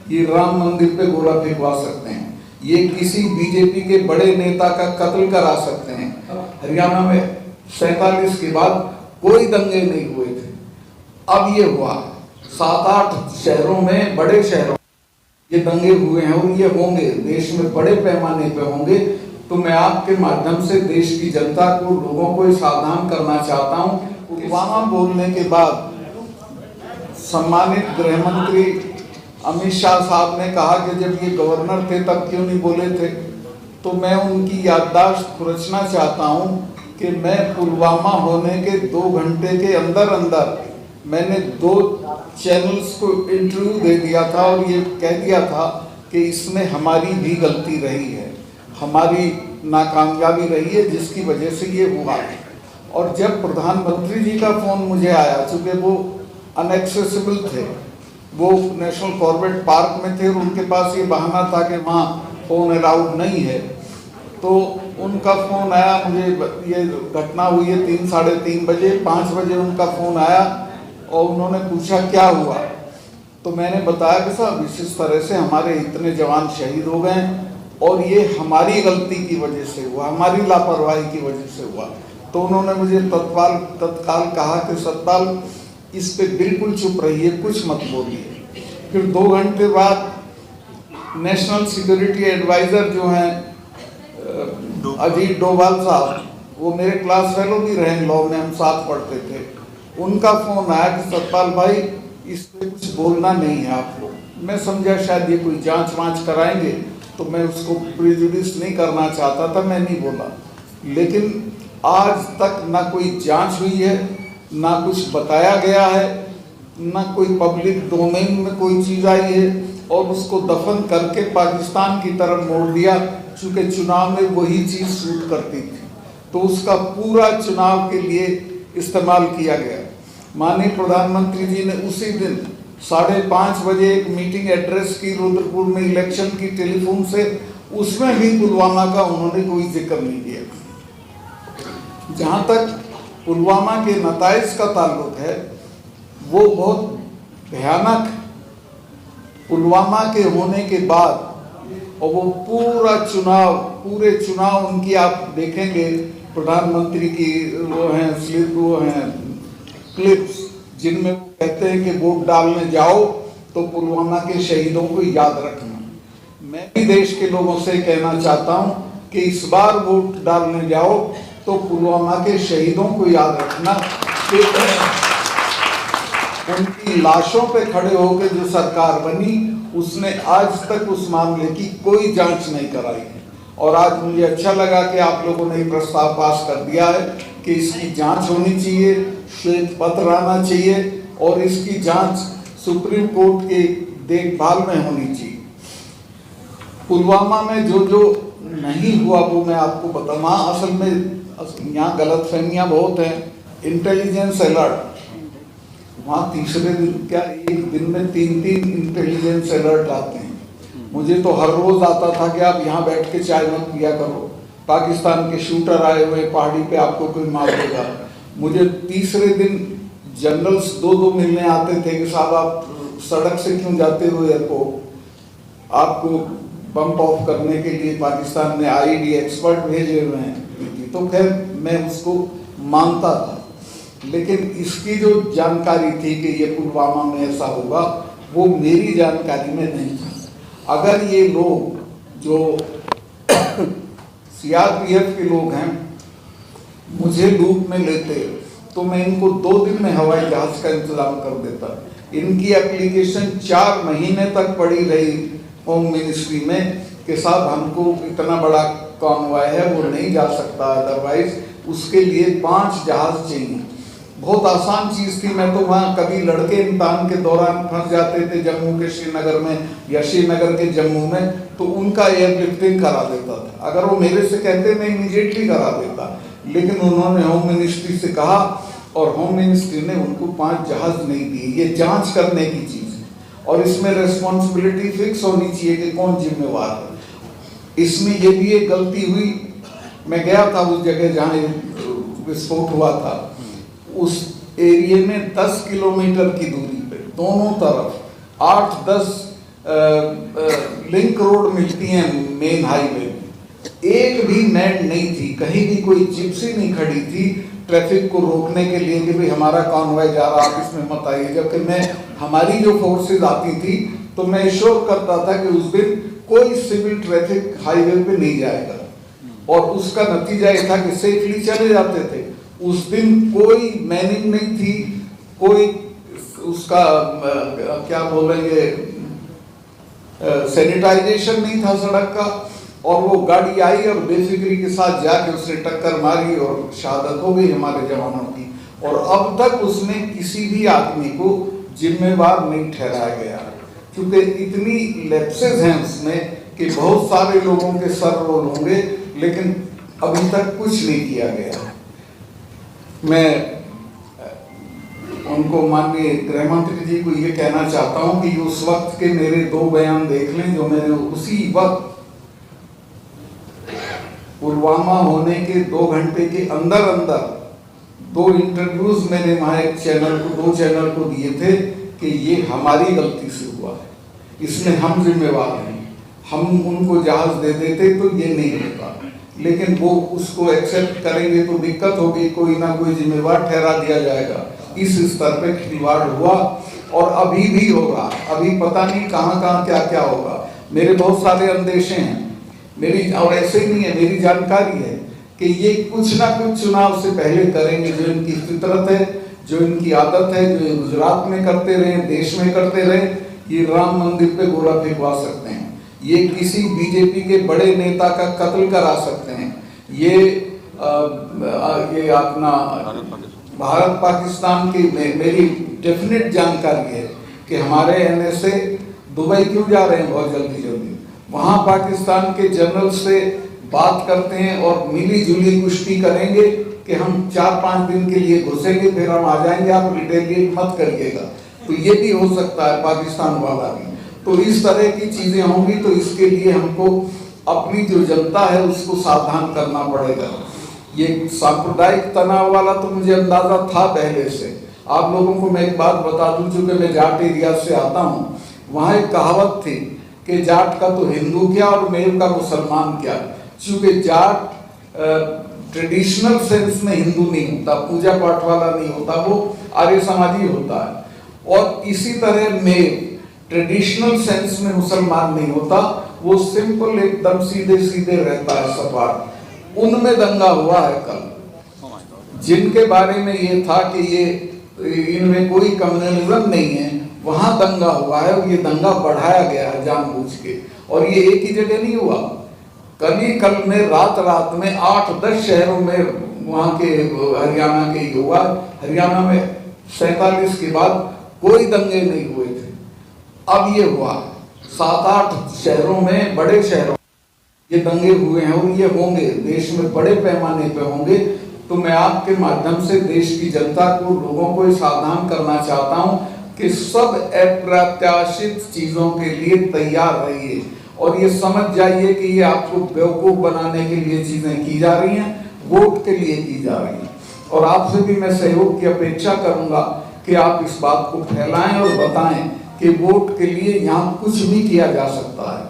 ये राम मंदिर पे गोला फेंकवा सकते हैं, ये किसी बीजेपी के बड़े नेता का कत्ल करा सकते हैं। हरियाणा में 47 के बाद कोई दंगे नहीं हुए थे, अब ये हुआ। 7-8 शहरों में, बड़े शहरों ये दंगे हुए हैं और ये होंगे, देश में बड़े पैमाने पे होंगे। तो मैं आपके माध्यम से देश की जनता को, लोगों को सावधान करना चाहता हूँ। पुलवामा बोलने के बाद सम्मानित गृह मंत्री अमित शाह साहब ने कहा कि जब ये गवर्नर थे तब क्यों नहीं बोले थे। तो मैं उनकी याददाश्त खुरचना चाहता हूँ कि मैं पुलवामा होने के 2 घंटे के अंदर अंदर मैंने 2 चैनल्स को इंटरव्यू दे दिया था और ये कह दिया था कि इसमें हमारी भी गलती रही है, हमारी नाकामयाबी रही है, जिसकी वजह से ये हुआ। और जब प्रधानमंत्री जी का फ़ोन मुझे आया, चूँकि वो अनएक्सेसिबल थे, वो नेशनल कॉर्बेट पार्क में थे और उनके पास ये बहाना था कि वहाँ फ़ोन अलाउड नहीं है, तो उनका फ़ोन आया मुझे। ये घटना हुई है 3, साढ़े 3 बजे, 5 बजे उनका फ़ोन आया और उन्होंने पूछा क्या हुआ। तो मैंने बताया कि साहब इस तरह से हमारे इतने जवान शहीद हो गए और ये हमारी गलती की वजह से हुआ, हमारी लापरवाही की वजह से हुआ। तो उन्होंने मुझे तत्काल कहा कि सतपाल इस पे बिल्कुल चुप रहिए, कुछ मत बोलिए। फिर 2 घंटे बाद नेशनल सिक्योरिटी एडवाइज़र जो हैं अजीत डोभाल साहब, वो मेरे क्लास फेलो भी रहे, लॉ में हम साथ पढ़ते थे, उनका फ़ोन आया कि सतपाल भाई इस पे कुछ बोलना नहीं है आपको। मैं समझा शायद ये कोई जांच वांच कराएंगे, तो मैं उसको प्रेजुडिस नहीं करना चाहता था, मैं नहीं बोला। लेकिन आज तक ना कोई जांच हुई है, ना कुछ बताया गया है, ना कोई पब्लिक डोमेन में कोई चीज़ आई है, और उसको दफन करके पाकिस्तान की तरफ मोड़ दिया। चूँकि चुनाव में वही चीज़ सूट करती थी, तो उसका पूरा चुनाव के लिए इस्तेमाल किया गया। माननीय प्रधानमंत्री जी ने उसी दिन 5:30 बजे एक मीटिंग एड्रेस की रुद्रपुर में इलेक्शन की टेलीफोन से, उसमें भी पुलवामा का उन्होंने कोई जिक्र नहीं किया। जहाँ तक पुलवामा के नताइज का ताल्लुक है, वो बहुत भयानक। पुलवामा के होने के बाद और वो पूरे चुनाव उनकी आप देखेंगे, प्रधानमंत्री की वो हैं क्लिप्स, जिनमें वो कहते हैं कि वोट डालने जाओ तो पुलवामा के शहीदों को याद रखना। मैं भी देश के लोगों से कहना चाहता हूँ कि इस बार वोट डालने जाओ तो पुलवामा के शहीदों को याद रखना कि उनकी लाशों पे खड़े होकर जो सरकार बनी, उसने आज तक उस मामले की कोई जांच नहीं कराई है। और आज मुझे अच्छा लगा कि आप लोगों ने ये प्रस्ताव पास कर दिया है कि इसकी जांच होनी चाहिए, श्वेत पत्र आना चाहिए और इसकी जांच सुप्रीम कोर्ट के देखभाल में होनी चाहिए। पुलवामा में जो जो नहीं हुआ वो मैं आपको बताऊँ। असल में यहाँ गलतफहमियाँ बहुत हैं। इंटेलिजेंस अलर्ट, वहाँ तीसरे दिन क्या एक दिन में 3-3 इंटेलिजेंस अलर्ट आते हैं। मुझे तो हर रोज आता था कि आप यहाँ बैठ के चाय मत पिया करो, पाकिस्तान के शूटर आए हुए पहाड़ी पे, आपको कोई मार देगा। मुझे तीसरे दिन जनरल्स 2-2 मिलने आते थे कि साहब आप सड़क से क्यों जाते हो एयरपोर्ट, आपको बम्प ऑफ करने के लिए पाकिस्तान ने आईडी एक्सपर्ट भेजे हुए हैं। तो खैर मैं उसको मानता था, लेकिन इसकी जो जानकारी थी कि ये पुलवामा में ऐसा होगा, वो मेरी जानकारी में नहीं था। अगर ये लोग जो सीआरपीएफ के लोग हैं मुझे लूप में लेते तो मैं इनको 2 दिन में हवाई जहाज का इंतजाम कर देता। इनकी एप्लीकेशन 4 महीने तक पड़ी रही होम मिनिस्ट्री में कि साहब हमको इतना बड़ा कॉन्वॉय है वो नहीं जा सकता, अदरवाइज उसके लिए 5 जहाज चाहिए। बहुत आसान चीज़ थी। मैं तो वहाँ कभी लड़के इम्तिहान के दौरान फंस जाते थे जम्मू के श्रीनगर में या श्रीनगर के जम्मू में, तो उनका एयरलिफ्टिंग करा देता था। अगर वो मेरे से कहते मैं इमीडिएटली करा देता, लेकिन उन्होंने होम मिनिस्ट्री से कहा और होम मिनिस्ट्री ने उनको 5 जहाज नहीं दिए। ये जांच करने की चीज़ है और इसमें रिस्पॉन्सिबिलिटी फिक्स होनी चाहिए कि कौन जिम्मेवार है। इसमें ये भी एक गलती हुई। मैं गया था उस जगह जहाँ विस्फोट हुआ था, उस एरिया में 10 किलोमीटर की दूरी पे दोनों तरफ 8-10 लिंक रोड मिलती हैं मेन हाईवे, एक भी मैन नहीं थी, कहीं भी कोई जिप्सी नहीं खड़ी थी ट्रैफिक को रोकने के लिए कि भाई हमारा कॉन्वॉय जा रहा, आप इसमें मत आइए। जबकि मैं हमारी जो फोर्सेज आती थी तो मैं इंश्योर करता था कि उस दिन कोई सिविल ट्रैफिक हाईवे पे नहीं जाएगा, और उसका नतीजा ये था कि सेफली चले जाते थे। उस दिन कोई मैनिंग नहीं थी, कोई उसका क्या बोलेंगे सैनिटाइजेशन नहीं था सड़क का, और वो गाड़ी आई और बेफिक्री के साथ जाके उसने टक्कर मारी और शहादत हो गई हमारे जवानों की। और अब तक उसने किसी भी आदमी को जिम्मेवार नहीं ठहराया गया, क्योंकि इतनी लैप्सेस हैं उसमें कि बहुत सारे लोगों के सर रोल होंगे, लेकिन अभी तक कुछ नहीं किया गया। मैं उनको माननीय गृह मंत्री जी को ये कहना चाहता हूं कि उस वक्त के मेरे 2 बयान देख लें जो मैंने उसी वक्त पुलवामा होने के 2 घंटे के अंदर अंदर 2 इंटरव्यूज मैंने वहां एक चैनल को 2 चैनल को दिए थे कि ये हमारी गलती से हुआ है, इसमें हम जिम्मेवार हैं, हम उनको जहाज दे देते तो ये नहीं होता। लेकिन वो उसको एक्सेप्ट करेंगे तो दिक्कत होगी, कोई ना कोई जिम्मेवार ठहरा दिया जाएगा। इस स्तर पे खिलवाड़ हुआ और अभी भी होगा, अभी पता नहीं कहाँ कहाँ क्या क्या होगा। मेरे बहुत सारे अंदेशे हैं मेरी, और ऐसे ही नहीं है, मेरी जानकारी है कि ये कुछ ना कुछ चुनाव से पहले करेंगे। जो इनकी फितरत है, जो इनकी आदत है, जो ये गुजरात में करते रहे, देश में करते रहे, ये राम मंदिर पे गोला फेंकवा सकते हैं, ये किसी बीजेपी के बड़े नेता का कत्ल करा सकते हैं, ये अपना भारत पाकिस्तान की मेरी डेफिनेट जानकारी है कि हमारे एनएसए दुबई क्यों जा रहे हैं बहुत जल्दी जल्दी, वहां पाकिस्तान के जनरल से बात करते हैं और मिली जुली कुश्ती करेंगे कि हम 4-5 दिन के लिए घुसेंगे फिर हम आ जाएंगे, आप रिटेलिएट मत करिएगा। तो ये भी हो सकता है पाकिस्तान वाला भी। तो इस तरह की चीजें होंगी, तो इसके लिए हमको अपनी जो जनता है उसको सावधान करना पड़ेगा। ये सांप्रदायिक तनाव वाला तो मुझे अंदाजा था पहले से। आप लोगों को मैं एक बात बता दूं, चूंकि मैं जाट एरिया से आता हूँ, वहाँ एक कहावत थी कि जाट का तो हिंदू क्या और मेल का मुसलमान क्या। चूंकि जाट ट्रेडिशनल सेंस में हिंदू नहीं होता, पूजा पाठ वाला नहीं होता, वो आर्य समाजी होता है, और इसी तरह मेल ट्रेडिशनल सेंस में मुसलमान नहीं होता, वो सिंपल एकदम सीधे सीधे रहता है, सपाट। उनमें दंगा हुआ है कल, जिनके बारे में ये था कि ये इनमें कोई कम्युनलिज्म नहीं है, वहां दंगा हुआ है और ये दंगा बढ़ाया गया है जानबूझ के। और ये एक ही जगह नहीं हुआ, कल में रात में 8-10 शहरों में वहां के हरियाणा के हुआ। हरियाणा में 47 के बाद कोई दंगे नहीं हुए थे, अब ये हुआ 7-8 शहरों में, बड़े शहरों ये दंगे हुए हैं और ये होंगे, देश में बड़े पैमाने पे होंगे। तो मैं आपके माध्यम से देश की जनता को, लोगों को सावधान करना चाहता हूं कि सब अप्रत्याशित चीजों के लिए तैयार रहिए और ये समझ जाइए कि ये आपको बेवकूफ बनाने के लिए चीजें की जा रही हैं, वोट के लिए की जा रही हैं। और आपसे भी मैं सहयोग की अपेक्षा करूंगा कि आप इस बात को फैलाएं और बताएं कि वोट के लिए यहाँ कुछ भी किया जा सकता है।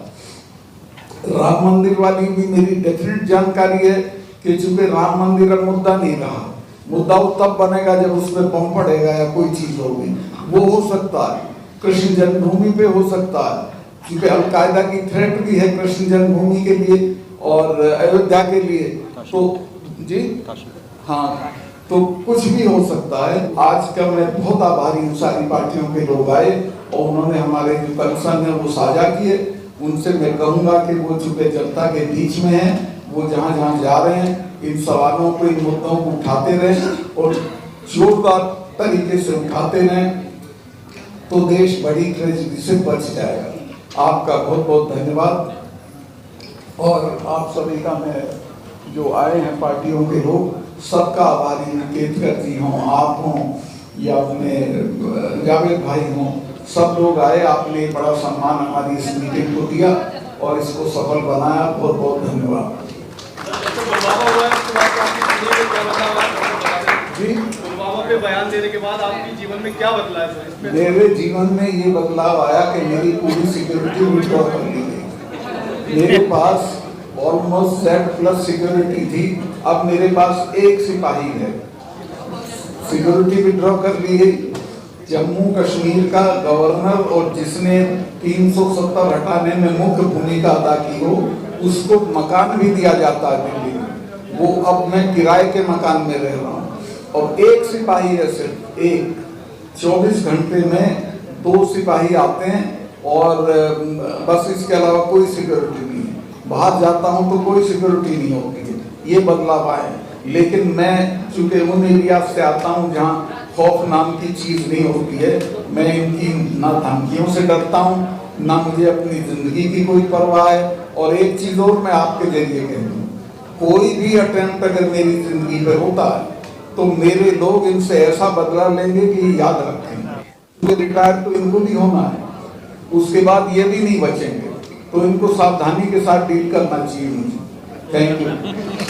राम मंदिर वाली भी मेरी डेफिनेट जानकारी है कि चूंकि राम मंदिर अब मुद्दा नहीं रहा, मुद्दा तब बनेगा जब उसमें बम पड़ेगा या कोई चीज होगी, वो हो सकता है। कृष्ण जन्मभूमि पे हो सकता है, क्योंकि अलकायदा की थ्रेट भी है कृष्ण जन्मभूमि के लिए और अयोध्या के लिए। तो जी हाँ, तो कुछ भी हो सकता है। आज का मैं बहुत आभारी हूँ, सारी पार्टियों के लोग आए और उन्होंने हमारे जो कंसर्न है वो साझा किए। उनसे मैं कहूँगा कि वो चूंकि जनता के बीच में है, वो जहाँ जहाँ जा रहे हैं इन सवालों को, इन मुद्दों को उठाते रहें और जोरदार तरीके से उठाते रहें, तो देश बड़ी ट्रेजेडी से बच जाएगा। आपका बहुत बहुत धन्यवाद। और आप सभी का, मैं जो आए हैं पार्टियों के लोग, सबका आभारी हूँ। केतकर जी हों, आप हों या अपने जावेद भाई हों, सब लोग आए, आपने बड़ा सम्मान हमारी इस मीटिंग को दिया और इसको सफल बनाया। बहुत बहुत धन्यवाद जी। पे बयान देने के बाद आपके जीवन में क्या बदला है सर? इस पे मेरे जीवन में ये बदलाव आया कि मेरी पूरी सिक्योरिटी विड्रॉ कर ली गई। मेरे पास ऑलमोस्ट Z+ सिक्योरिटी थी, अब मेरे पास एक सिपाही है। सिक्योरिटी विड्रॉ कर ली गई। जम्मू कश्मीर का गवर्नर और जिसने 370 हटाने में मुख्य भूमिका अदा की हो, उसको मकान भी दिया जाता है दिल्ली में। वो अब मैं किराए के मकान में रह रहा हूँ और एक सिपाही है, सिर्फ एक। 24 घंटे में 2 सिपाही आते हैं और बस इसके अलावा कोई सिक्योरिटी नहीं है। बाहर जाता हूँ तो कोई सिक्योरिटी नहीं होती है। ये बदलाव आए। लेकिन मैं चूंकि उन एरिया से आता हूँ जहाँ खौफ नाम की चीज नहीं होती है, मैं इनकी ना धमकियों से डरता हूँ, ना मुझे अपनी जिंदगी की कोई परवाह है। और एक चीज और मैं आपके जरिए कह दूँ, कोई भी अटेम्प्ट अगर मेरी जिंदगी पे होता है तो मेरे लोग इनसे ऐसा बदला लेंगे कि याद रखेंगे। रिटायर तो इनको भी होना है, उसके बाद ये भी नहीं बचेंगे, तो इनको सावधानी के साथ डील करना चाहिए मुझे। Thank you.